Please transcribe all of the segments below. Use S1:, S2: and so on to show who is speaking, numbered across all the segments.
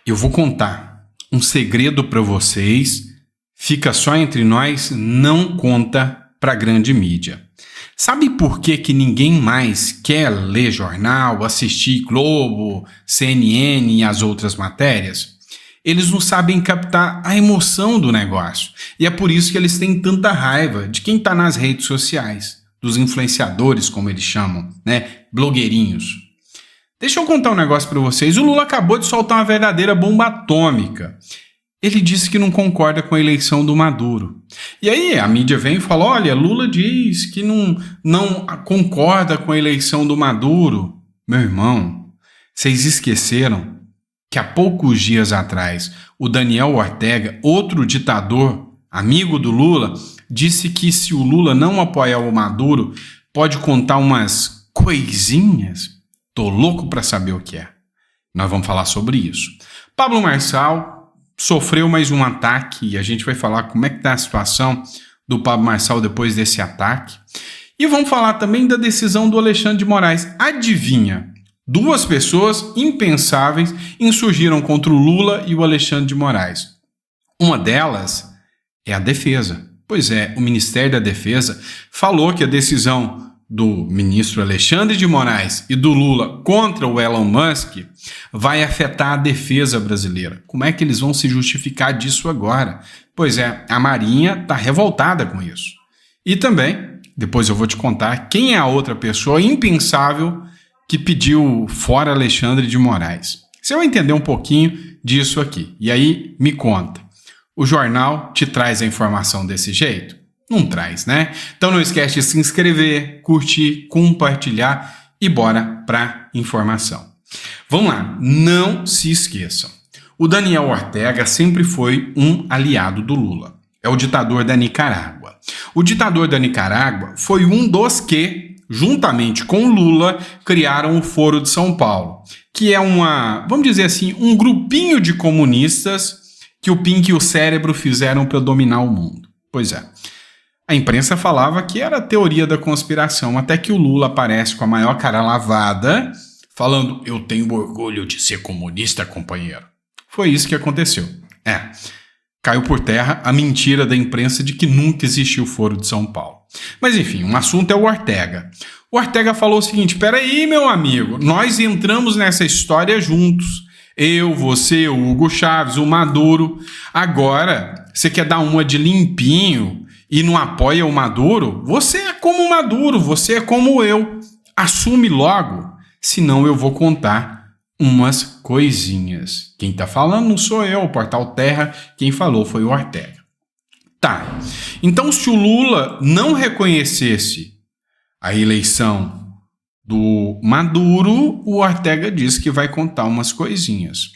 S1: eu vou contar um segredo para vocês, fica só entre nós, não conta para a grande mídia. Sabe por que ninguém mais quer ler jornal, assistir Globo, CNN e as outras matérias? Eles não sabem captar a emoção do negócio. E é por isso que eles têm tanta raiva de quem está nas redes sociais, dos influenciadores, como eles chamam, né? Blogueirinhos. Deixa eu contar um negócio para vocês. O Lula acabou de soltar uma verdadeira bomba atômica. Ele disse que não concorda com a eleição do Maduro. E aí a mídia vem e fala, olha, Lula diz que não concorda com a eleição do Maduro. Meu irmão, vocês esqueceram que há poucos dias atrás o Daniel Ortega, outro ditador, amigo do Lula, disse que se o Lula não apoiar o Maduro, pode contar umas coisinhas. Tô louco para saber o que é. Nós vamos falar sobre isso. Pablo Marçal sofreu mais um ataque e a gente vai falar como é que está a situação do Pablo Marçal depois desse ataque. E vamos falar também da decisão do Alexandre de Moraes. Adivinha? Duas pessoas impensáveis insurgiram contra o Lula e o Alexandre de Moraes. Uma delas é a defesa. Pois é, o Ministério da Defesa falou que a decisão do ministro Alexandre de Moraes e do Lula contra o Elon Musk vai afetar a defesa brasileira. Como é que eles vão se justificar disso agora? Pois é, a Marinha está revoltada com isso. E também, depois eu vou te contar quem é a outra pessoa impensável que pediu fora Alexandre de Moraes. Você vai entender um pouquinho disso aqui. E aí, me conta. O jornal te traz a informação desse jeito? Não traz, né? Então não esquece de se inscrever, curtir, compartilhar e bora pra informação. Vamos lá, não se esqueçam. O Daniel Ortega sempre foi um aliado do Lula. É o ditador da Nicarágua. O ditador da Nicarágua foi um dos que, juntamente com Lula, criaram o Foro de São Paulo, que é vamos dizer assim, um grupinho de comunistas que o Pink e o Cérebro fizeram para dominar o mundo. Pois é. A imprensa falava que era teoria da conspiração, até que o Lula aparece com a maior cara lavada, falando, eu tenho orgulho de ser comunista, companheiro. Foi isso que aconteceu. Caiu por terra a mentira da imprensa de que nunca existiu o Foro de São Paulo. Mas enfim, um assunto é o Ortega. O Ortega falou o seguinte, peraí, meu amigo, nós entramos nessa história juntos. Eu, você, o Hugo Chávez, o Maduro. Agora, você quer dar uma de limpinho e não apoia o Maduro? Você é como o Maduro, você é como eu. Assume logo, senão eu vou contar umas coisinhas. Quem tá falando não sou eu, o Portal Terra, quem falou foi o Ortega. Tá, então se o Lula não reconhecesse a eleição do Maduro, o Ortega disse que vai contar umas coisinhas.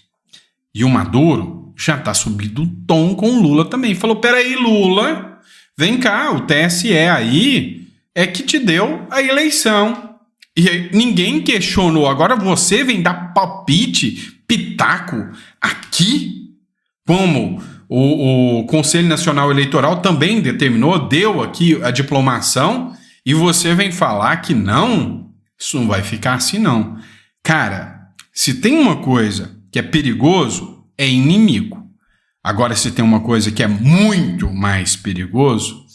S1: E o Maduro já tá subindo o tom com o Lula também. Falou, peraí, Lula, vem cá, o TSE aí é que te deu a eleição. E aí, ninguém questionou. Agora você vem dar palpite, pitaco, aqui, como o Conselho Nacional Eleitoral também determinou, deu aqui a diplomação, e você vem falar que não? Isso não vai ficar assim, não. Cara, se tem uma coisa que é perigoso, é inimigo. Agora, se tem uma coisa que é muito mais perigoso,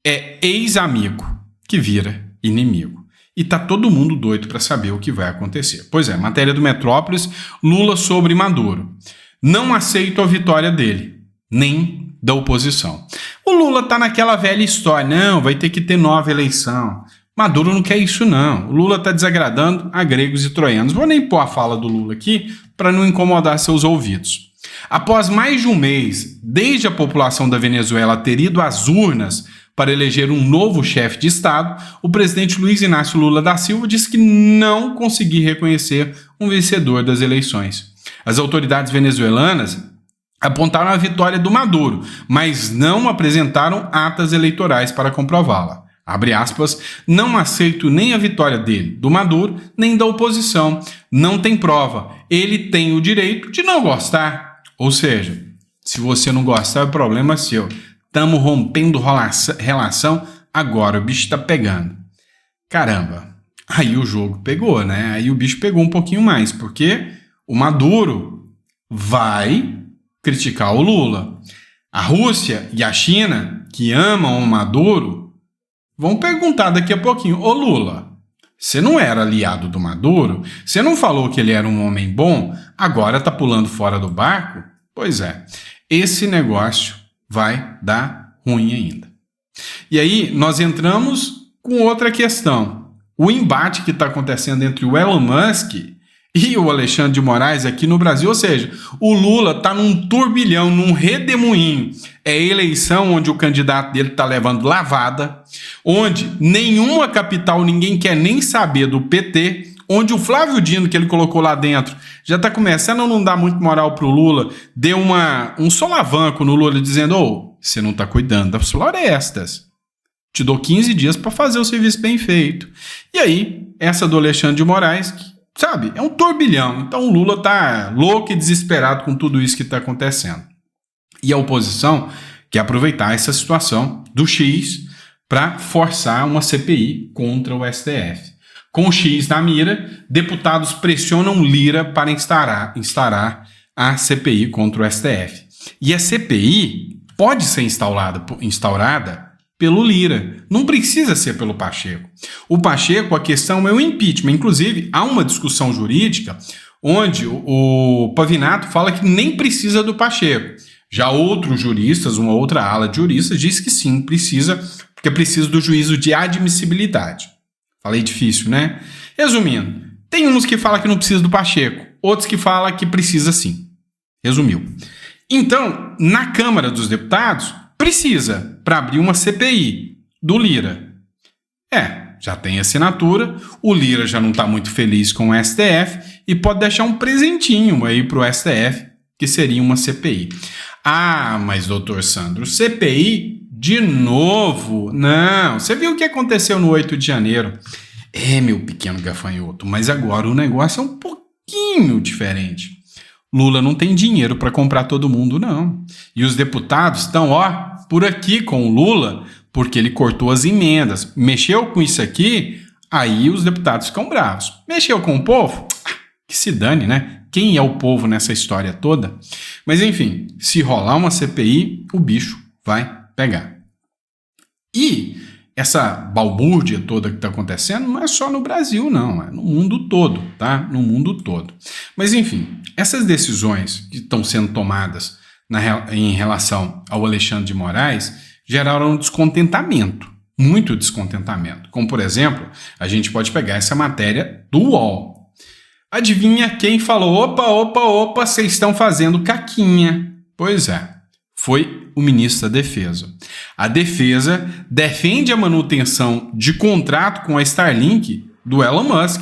S1: é ex-amigo que vira inimigo. E tá todo mundo doido para saber o que vai acontecer. Pois é, matéria do Metrópolis, Lula sobre Maduro. Não aceito a vitória dele, nem da oposição. O Lula tá naquela velha história, não, vai ter que ter nova eleição. Maduro não quer isso, não. O Lula tá desagradando a gregos e troianos. Vou nem pôr a fala do Lula aqui para não incomodar seus ouvidos. Após mais de um mês, desde a população da Venezuela ter ido às urnas para eleger um novo chefe de Estado, o presidente Luiz Inácio Lula da Silva disse que não conseguiu reconhecer um vencedor das eleições. As autoridades venezuelanas apontaram a vitória do Maduro, mas não apresentaram atas eleitorais para comprová-la. Abre aspas, não aceito nem a vitória dele, do Maduro, nem da oposição. Não tem prova. Ele tem o direito de não gostar. Ou seja, se você não gostar, é problema seu. Estamos rompendo relação, agora o bicho está pegando. Caramba, aí o jogo pegou, né? Aí o bicho pegou um pouquinho mais, porque o Maduro vai criticar o Lula. A Rússia e a China, que amam o Maduro, vão perguntar daqui a pouquinho: ô Lula, você não era aliado do Maduro? Você não falou que ele era um homem bom? Agora tá pulando fora do barco? Pois é, esse negócio vai dar ruim ainda. E aí nós entramos com outra questão. O embate que está acontecendo entre o Elon Musk e o Alexandre de Moraes aqui no Brasil, ou seja, o Lula está num turbilhão, num redemoinho. É eleição onde o candidato dele está levando lavada, onde nenhuma capital ninguém quer nem saber do PT, onde o Flávio Dino, que ele colocou lá dentro, já está começando a não dar muito moral para o Lula, deu um solavanco no Lula dizendo: ô, você não está cuidando das florestas. Te dou 15 dias para fazer o serviço bem feito. E aí, essa do Alexandre de Moraes, que, sabe, é um turbilhão. Então o Lula tá louco e desesperado com tudo isso que está acontecendo. E a oposição quer aproveitar essa situação do X para forçar uma CPI contra o STF. Com o X na mira, deputados pressionam Lira para instaurar a CPI contra o STF. E a CPI pode ser instaurada pelo Lira, não precisa ser pelo Pacheco. O Pacheco, a questão é o impeachment. Inclusive, há uma discussão jurídica onde o Pavinato fala que nem precisa do Pacheco. Já outros juristas, uma outra ala de juristas, diz que sim, precisa, porque precisa do juízo de admissibilidade. Falei difícil, né? Resumindo, tem uns que falam que não precisa do Pacheco, outros que falam que precisa sim. Resumiu. Então, na Câmara dos Deputados, precisa para abrir uma CPI do Lira. Já tem assinatura, o Lira já não está muito feliz com o STF e pode deixar um presentinho aí para o STF, que seria uma CPI. Ah, mas doutor Sandro, CPI de novo? Não, você viu o que aconteceu no 8 de janeiro. Meu pequeno gafanhoto, mas agora o negócio é um pouquinho diferente. Lula não tem dinheiro para comprar todo mundo, não. E os deputados estão, por aqui com o Lula, porque ele cortou as emendas. Mexeu com isso aqui, aí os deputados ficam bravos. Mexeu com o povo? Que se dane, né? Quem é o povo nessa história toda? Mas enfim, se rolar uma CPI, o bicho vai pegar. E essa balbúrdia toda que está acontecendo não é só no Brasil, não. É no mundo todo, tá? No mundo todo. Mas enfim, essas decisões que estão sendo tomadas em relação ao Alexandre de Moraes geraram descontentamento, muito descontentamento. Como, por exemplo, a gente pode pegar essa matéria do UOL. Adivinha quem falou: opa, vocês estão fazendo caquinha. Pois é, foi o ministro da Defesa. A Defesa defende a manutenção de contrato com a Starlink do Elon Musk.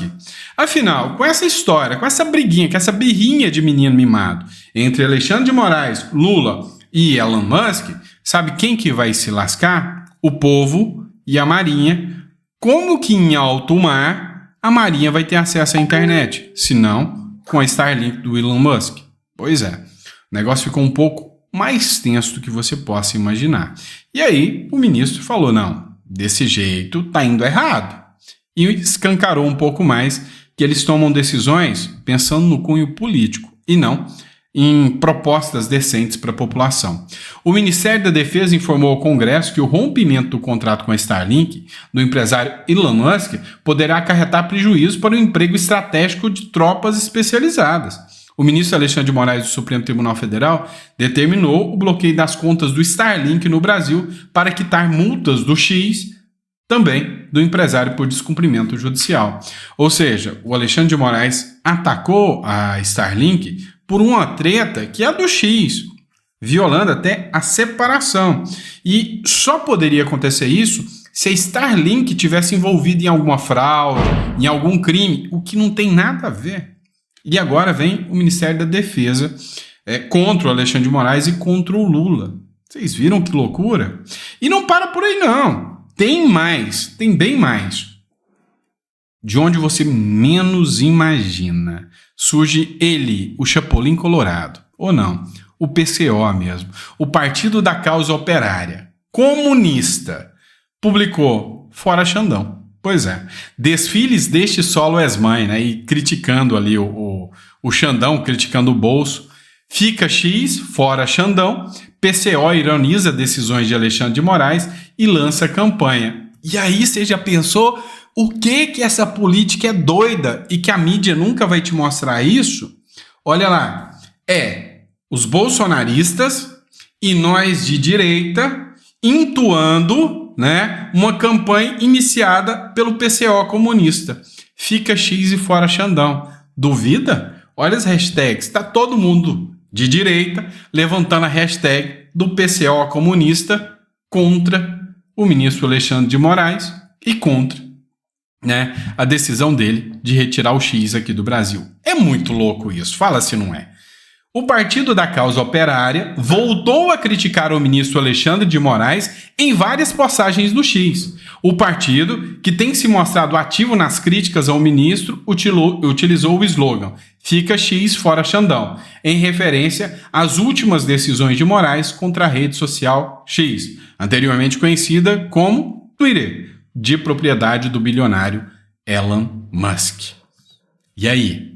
S1: Afinal, com essa história, com essa briguinha, com essa birrinha de menino mimado entre Alexandre de Moraes, Lula e Elon Musk, sabe quem que vai se lascar? O povo e a Marinha. Como que em alto mar a Marinha vai ter acesso à internet? Se não, com a Starlink do Elon Musk. Pois é, o negócio ficou um pouco mais tenso do que você possa imaginar. E aí o ministro falou: não, desse jeito tá indo errado. E escancarou um pouco mais que eles tomam decisões pensando no cunho político e não em propostas decentes para a população. O Ministério da Defesa informou ao Congresso que o rompimento do contrato com a Starlink, do empresário Elon Musk, poderá acarretar prejuízo para o emprego estratégico de tropas especializadas. O ministro Alexandre de Moraes do Supremo Tribunal Federal determinou o bloqueio das contas do Starlink no Brasil para quitar multas do X, também do empresário, por descumprimento judicial. Ou seja, o Alexandre de Moraes atacou a Starlink por uma treta que é a do X, violando até a separação. E só poderia acontecer isso se a Starlink tivesse envolvida em alguma fraude, em algum crime, o que não tem nada a ver. E agora vem o Ministério da Defesa contra o Alexandre de Moraes e contra o Lula. Vocês viram que loucura? E não para por aí, não. Tem mais, tem bem mais. De onde você menos imagina, surge ele, o Chapolin Colorado. Ou não, o PCO mesmo. O Partido da Causa Operária, comunista, publicou Fora Xandão. Pois é, desfiles deste solo és mãe, né? E criticando ali o Xandão, criticando o bolso, Fica X, fora Xandão. PCO ironiza decisões de Alexandre de Moraes e lança campanha. E aí você já pensou o que essa política é doida e que a mídia nunca vai te mostrar isso? Olha lá, os bolsonaristas e nós de direita entoando, né, uma campanha iniciada pelo PCO comunista. Fica X e fora Xandão. Duvida? Olha as hashtags. Está todo mundo de direita levantando a hashtag do PCO comunista contra o ministro Alexandre de Moraes e contra, né, a decisão dele de retirar o X aqui do Brasil. É muito louco isso. Fala se não é. O Partido da Causa Operária voltou a criticar o ministro Alexandre de Moraes em várias postagens do X. O partido, que tem se mostrado ativo nas críticas ao ministro, utilizou o slogan "Fica X fora Xandão", em referência às últimas decisões de Moraes contra a rede social X, anteriormente conhecida como Twitter, de propriedade do bilionário Elon Musk. E aí?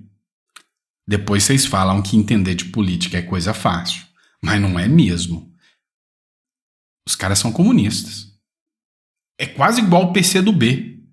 S1: Depois vocês falam que entender de política é coisa fácil, mas não é mesmo. Os caras são comunistas. É quase igual o PCdoB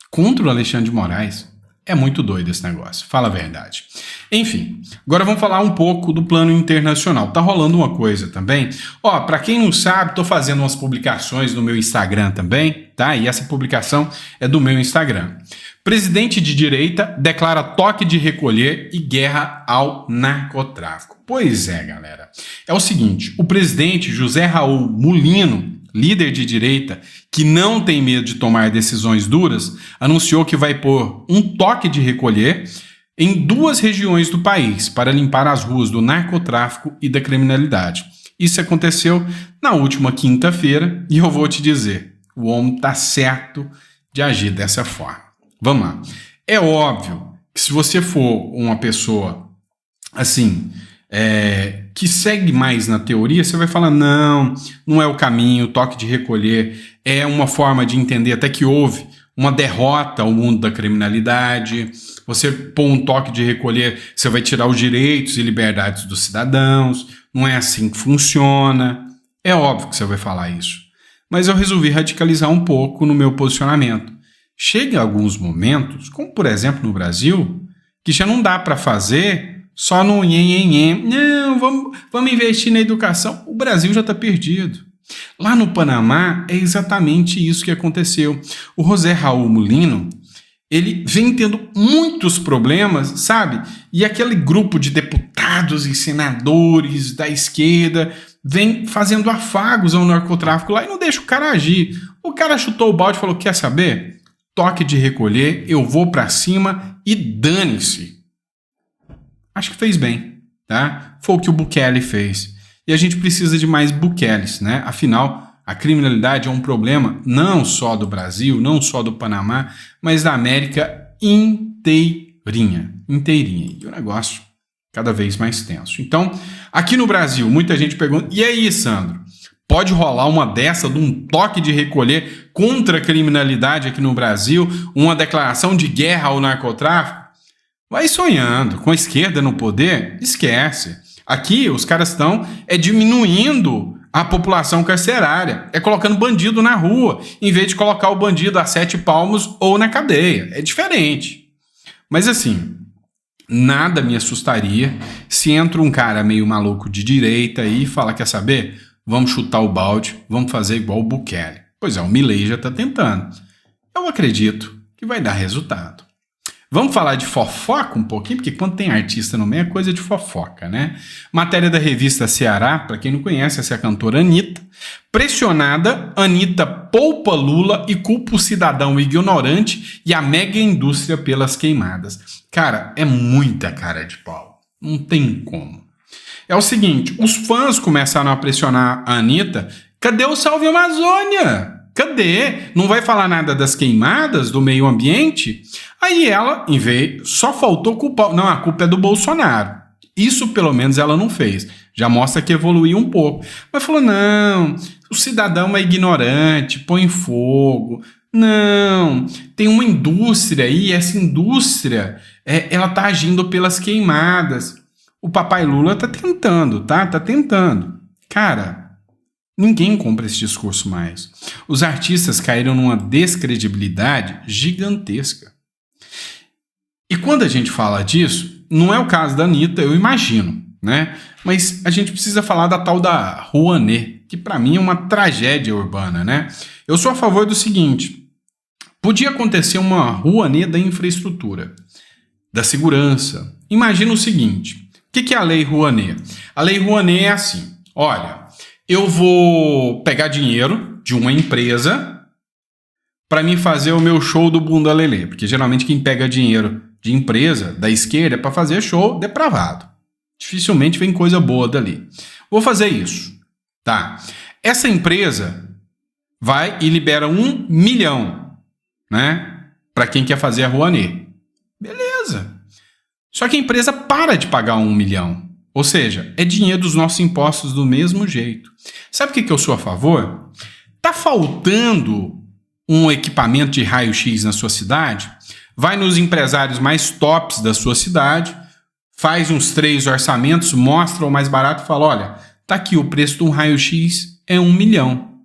S1: contra o Alexandre de Moraes. É muito doido esse negócio, fala a verdade. Enfim, agora vamos falar um pouco do plano internacional. Tá rolando uma coisa também. Para quem não sabe, tô fazendo umas publicações no meu Instagram também, tá? E essa publicação é do meu Instagram. Presidente de direita declara toque de recolher e guerra ao narcotráfico. Pois é, galera. É o seguinte, o presidente José Raul Mulino, líder de direita que não tem medo de tomar decisões duras, anunciou que vai pôr um toque de recolher em 2 regiões do país para limpar as ruas do narcotráfico e da criminalidade. Isso aconteceu na última quinta-feira e eu vou te dizer, o homem está certo de agir dessa forma. Vamos lá. É óbvio que se você for uma pessoa assim, que segue mais na teoria, você vai falar, não é o caminho, o toque de recolher é uma forma de entender até que houve uma derrota ao mundo da criminalidade. Você pôr um toque de recolher, você vai tirar os direitos e liberdades dos cidadãos, não é assim que funciona. É óbvio que você vai falar isso. Mas eu resolvi radicalizar um pouco no meu posicionamento. Chega a alguns momentos, como por exemplo no Brasil, que já não dá para fazer só no nhenhenhen. Não, vamos investir na educação. O Brasil já está perdido. Lá no Panamá é exatamente isso que aconteceu. O José Raul Mulino, ele vem tendo muitos problemas, sabe? E aquele grupo de deputados e senadores da esquerda vem fazendo afagos ao narcotráfico lá e não deixa o cara agir. O cara chutou o balde e falou, quer saber? Toque de recolher, eu vou pra cima e dane-se. Acho que fez bem, tá? Foi o que o Bukele fez. E a gente precisa de mais Bukeles, né? Afinal, a criminalidade é um problema não só do Brasil, não só do Panamá, mas da América inteirinha. E o negócio cada vez mais tenso. Então, aqui no Brasil, muita gente pergunta, e aí, Sandro? Pode rolar uma dessa de um toque de recolher contra a criminalidade aqui no Brasil? Uma declaração de guerra ao narcotráfico? Vai sonhando. Com a esquerda no poder, esquece. Aqui os caras estão diminuindo a população carcerária. É colocando bandido na rua, em vez de colocar o bandido a 7 palmos ou na cadeia. É diferente. Mas assim, nada me assustaria se entra um cara meio maluco de direita aí e fala, quer saber? Vamos chutar o balde, vamos fazer igual o Bukele. Pois é, o Milei já está tentando. Eu acredito que vai dar resultado. Vamos falar de fofoca um pouquinho, porque quando tem artista no meio é coisa de fofoca, né? Matéria da revista Ceará, para quem não conhece, essa é a cantora Anitta. Pressionada, Anitta poupa Lula e culpa o cidadão ignorante e a mega indústria pelas queimadas. Cara, é muita cara de pau. Não tem como. É o seguinte, os fãs começaram a pressionar a Anitta. Cadê o Salve Amazônia? Cadê? Não vai falar nada das queimadas, do meio ambiente? Aí ela, em vez, só faltou culpar. Não, a culpa é do Bolsonaro. Isso pelo menos ela não fez. Já mostra que evoluiu um pouco. Mas falou, não, o cidadão é ignorante, põe fogo. Não, tem uma indústria aí, essa indústria, ela tá agindo pelas queimadas. O papai Lula tá tentando, tá? Tá tentando. Cara, ninguém compra esse discurso mais. Os artistas caíram numa descredibilidade gigantesca. E quando a gente fala disso, não é o caso da Anitta, eu imagino, né? Mas a gente precisa falar da tal da Rouanet, que para mim é uma tragédia urbana, né? Eu sou a favor do seguinte: podia acontecer uma Rouanet da infraestrutura, da segurança. Imagina o seguinte: o que é a Lei Rouanet? A Lei Rouanet é assim: olha, eu vou pegar dinheiro de uma empresa para mim fazer o meu show do Bunda Lelê, porque geralmente quem pega dinheiro de empresa da esquerda é para fazer show depravado. Dificilmente vem coisa boa dali. Vou fazer isso, tá? Essa empresa vai e libera 1 milhão, né? Para quem quer fazer a Rouanet. Beleza. Só que a empresa para de pagar 1 milhão. Ou seja, é dinheiro dos nossos impostos do mesmo jeito. Sabe o que eu sou a favor? Tá faltando um equipamento de raio-x na sua cidade? Vai nos empresários mais tops da sua cidade, faz uns 3 orçamentos, mostra o mais barato e fala: olha, tá aqui, o preço de um raio-x é 1 milhão.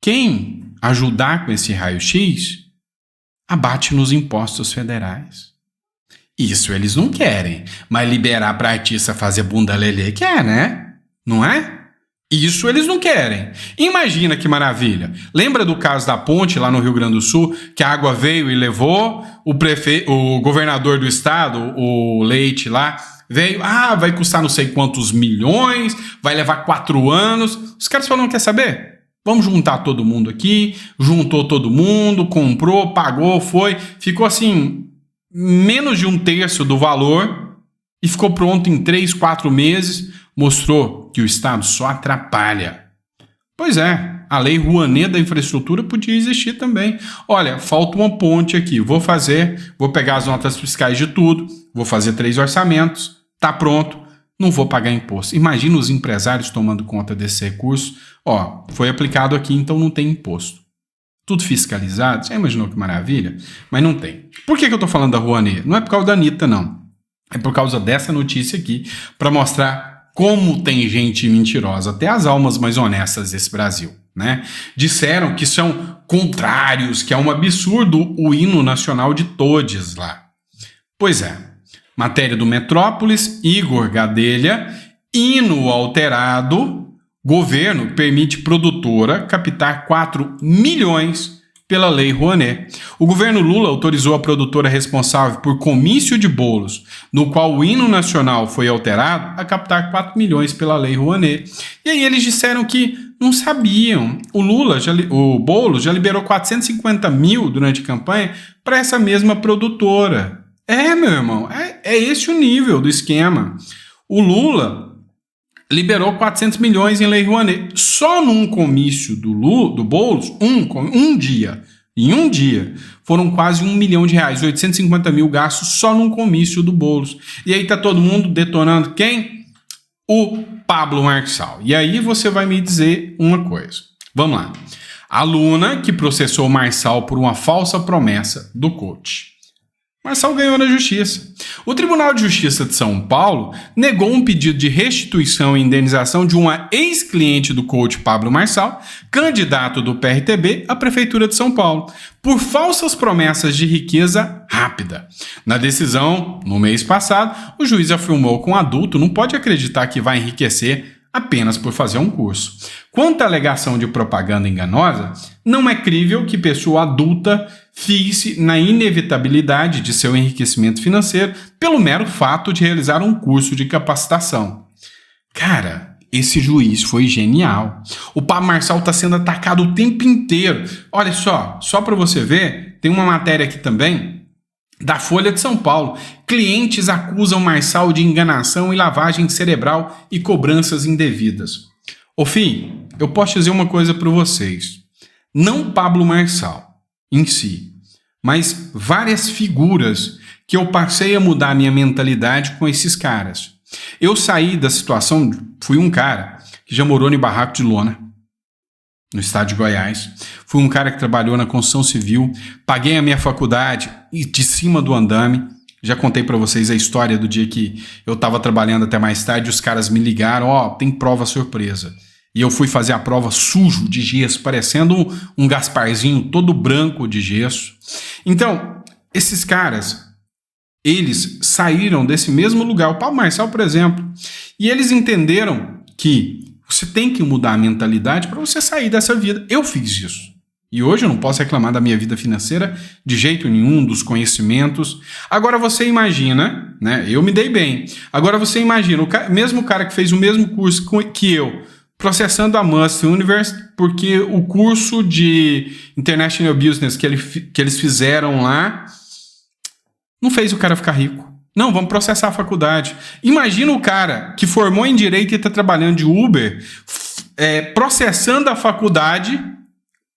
S1: Quem ajudar com esse raio-x abate nos impostos federais. Isso eles não querem, mas liberar para artista fazer bunda lelê quer, né? Não é? Isso eles não querem. Imagina que maravilha. Lembra do caso da ponte lá no Rio Grande do Sul, que a água veio e levou, o governador do estado, o Leite lá, veio, vai custar não sei quantos milhões, vai levar 4 anos. Os caras falaram: quer saber? Vamos juntar todo mundo aqui. Juntou todo mundo, comprou, pagou, foi. Ficou assim, menos de 1/3 do valor e ficou pronto em 3, 4 meses. Mostrou que o Estado só atrapalha. Pois é, a Lei Rouanet da infraestrutura podia existir também. Olha, falta uma ponte aqui, vou pegar as notas fiscais de tudo, vou fazer 3 orçamentos, tá pronto, não vou pagar imposto. Imagina os empresários tomando conta desse recurso. Foi aplicado aqui, então não tem imposto. Tudo fiscalizado, você imaginou que maravilha? Mas não tem. Por que eu tô falando da Rouanet? Não é por causa da Anitta, não. É por causa dessa notícia aqui, para mostrar como tem gente mentirosa, até as almas mais honestas desse Brasil, né? Disseram que são contrários, que é um absurdo o hino nacional de todes lá. Pois é, matéria do Metrópolis, Igor Gadelha, hino alterado, governo permite produtora captar 4 milhões pela Lei Rouanet. O governo Lula autorizou a produtora responsável por comício de bolos, no qual o hino nacional foi alterado, a captar 4 milhões pela Lei Rouanet. E aí eles disseram que não sabiam. O Boulos já liberou 450 mil durante a campanha para essa mesma produtora. Meu irmão, é esse o nível do esquema. O Lula liberou 400 milhões em Lei Rouanet. Só num comício do Boulos, um dia, em um dia, foram quase R$1 milhão, 850 mil gastos só num comício do Boulos. E aí tá todo mundo detonando quem? O Pablo Marçal. E aí você vai me dizer uma coisa. Vamos lá. A aluna que processou o Marçal por uma falsa promessa do coach. Marçal ganhou na justiça. O Tribunal de Justiça de São Paulo negou um pedido de restituição e indenização de uma ex-cliente do coach Pablo Marçal, candidato do PRTB à Prefeitura de São Paulo, por falsas promessas de riqueza rápida. Na decisão, no mês passado, o juiz afirmou que um adulto não pode acreditar que vai enriquecer apenas por fazer um curso. Quanto à alegação de propaganda enganosa, não é crível que pessoa adulta fie-se na inevitabilidade de seu enriquecimento financeiro pelo mero fato de realizar um curso de capacitação. Cara, esse juiz foi genial. O Pablo Marçal está sendo atacado o tempo inteiro. Olha só para você ver, tem uma matéria aqui também da Folha de São Paulo. Clientes acusam Marçal de enganação e lavagem cerebral e cobranças indevidas. Fim, eu posso dizer uma coisa para vocês. Não Pablo Marçal em si, mas várias figuras que eu passei a mudar a minha mentalidade com esses caras. Eu saí da situação, fui um cara que já morou em barraco de lona, no estado de Goiás. Fui um cara que trabalhou na construção civil, paguei a minha faculdade de cima do andame, Já contei para vocês a história do dia que eu estava trabalhando até mais tarde, os caras me ligaram, tem prova surpresa. E eu fui fazer a prova sujo de gesso, parecendo um Gasparzinho todo branco de gesso. Então, esses caras, eles saíram desse mesmo lugar, o Pablo Marçal, por exemplo, e eles entenderam que você tem que mudar a mentalidade para você sair dessa vida. Eu fiz isso. E hoje eu não posso reclamar da minha vida financeira de jeito nenhum, dos conhecimentos. Agora você imagina, né? Eu me dei bem. Agora você imagina, mesmo cara que fez o mesmo curso que eu, processando a Must Universe, porque o curso de International Business que eles fizeram lá não fez o cara ficar rico. Não, vamos processar a faculdade. Imagina o cara que formou em Direito e está trabalhando de Uber, processando a faculdade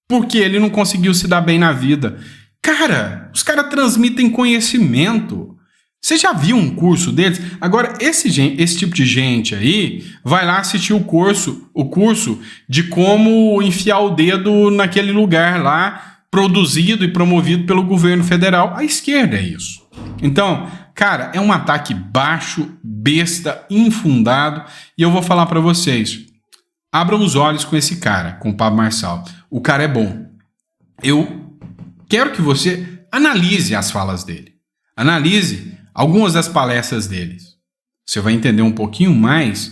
S1: porque ele não conseguiu se dar bem na vida. Cara, os caras transmitem conhecimento. Você já viu um curso deles? Agora, esse tipo de gente aí vai lá assistir o curso de como enfiar o dedo naquele lugar lá, produzido e promovido pelo governo federal. A esquerda é isso. Então, cara, é um ataque baixo, besta, infundado. E eu vou falar para vocês. Abram os olhos com esse cara, com o Pablo Marçal. O cara é bom. Eu quero que você analise as falas dele. Analise algumas das palestras deles. Você vai entender um pouquinho mais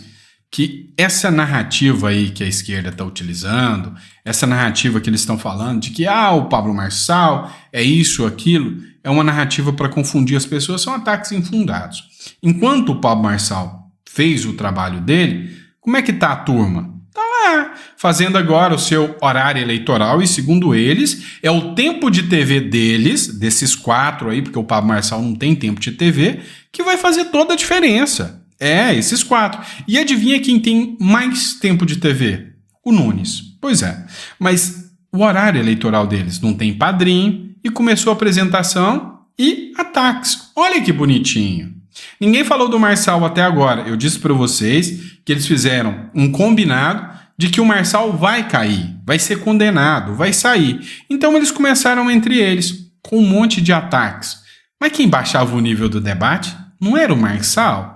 S1: que essa narrativa aí que a esquerda está utilizando, essa narrativa que eles estão falando de que o Pablo Marçal é isso, aquilo, é uma narrativa para confundir as pessoas, são ataques infundados. Enquanto o Pablo Marçal fez o trabalho dele, como é que está a turma? Está lá, fazendo agora o seu horário eleitoral e, segundo eles, é o tempo de TV deles, desses 4 aí, porque o Pablo Marçal não tem tempo de TV, que vai fazer toda a diferença. Esses 4. E adivinha quem tem mais tempo de TV? O Nunes. Pois é. Mas o horário eleitoral deles não tem padrinho e começou a apresentação e ataques. Olha que bonitinho. Ninguém falou do Marçal até agora. Eu disse para vocês que eles fizeram um combinado de que o Marçal vai cair, vai ser condenado, vai sair. Então eles começaram entre eles com um monte de ataques. Mas quem baixava o nível do debate não era o Marçal.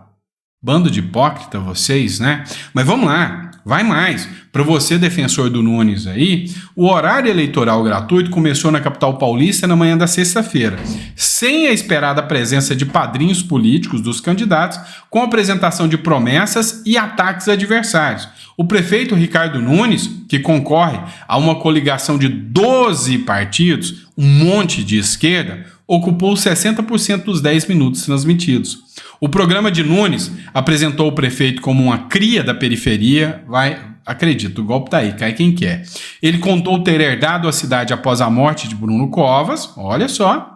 S1: Bando de hipócrita vocês, né? Mas vamos lá, vai mais. Para você, defensor do Nunes aí, o horário eleitoral gratuito começou na capital paulista na manhã da sexta-feira, sem a esperada presença de padrinhos políticos dos candidatos, com apresentação de promessas e ataques adversários. O prefeito Ricardo Nunes, que concorre a uma coligação de 12 partidos, um monte de esquerda, ocupou 60% dos 10 minutos transmitidos. O programa de Nunes apresentou o prefeito como uma cria da periferia. Acredito, o golpe tá aí, cai quem quer. Ele contou ter herdado a cidade após a morte de Bruno Covas, olha só,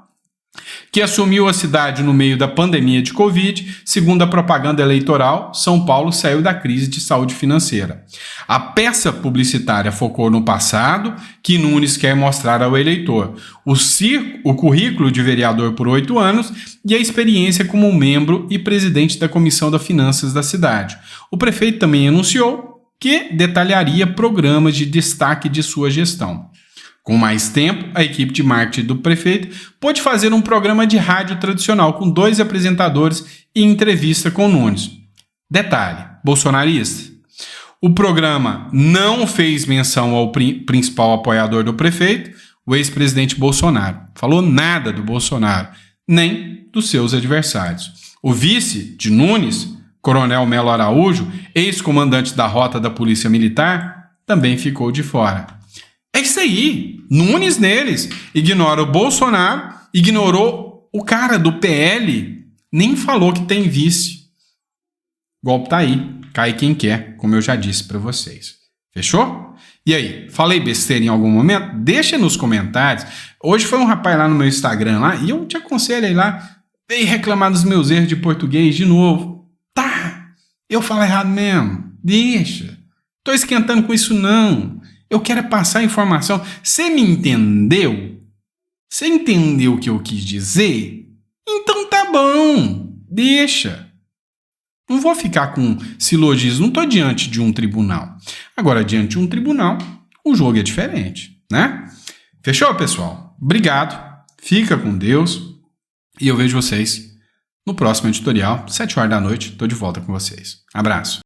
S1: que assumiu a cidade no meio da pandemia de Covid. Segundo a propaganda eleitoral, São Paulo saiu da crise de saúde financeira. A peça publicitária focou no passado, que Nunes quer mostrar ao eleitor, o currículo de vereador por 8 anos e a experiência como membro e presidente da Comissão das Finanças da cidade. O prefeito também anunciou que detalharia programas de destaque de sua gestão. Com mais tempo, a equipe de marketing do prefeito pôde fazer um programa de rádio tradicional com 2 apresentadores e entrevista com Nunes. Detalhe, bolsonarista. O programa não fez menção ao principal apoiador do prefeito, o ex-presidente Bolsonaro. Falou nada do Bolsonaro, nem dos seus adversários. O vice de Nunes, Coronel Melo Araújo, ex-comandante da rota da Polícia Militar, também ficou de fora. É isso aí, Nunes neles. Ignora o Bolsonaro, ignorou o cara do PL, nem falou que tem vice. O golpe tá aí, cai quem quer, como eu já disse para vocês. Fechou? E aí, falei besteira em algum momento? Deixa nos comentários. Hoje foi um rapaz lá no meu Instagram lá, e eu te aconselho aí lá, veio reclamar dos meus erros de português de novo. Tá, eu falo errado mesmo, deixa. Tô esquentando com isso não. Eu quero passar informação. Você me entendeu? Você entendeu o que eu quis dizer? Então tá bom, deixa. Não vou ficar com silogismo, não estou diante de um tribunal. Agora, diante de um tribunal, o jogo é diferente, né? Fechou, pessoal? Obrigado, fica com Deus e eu vejo vocês No próximo editorial, 7 horas da noite, estou de volta com vocês. Abraço!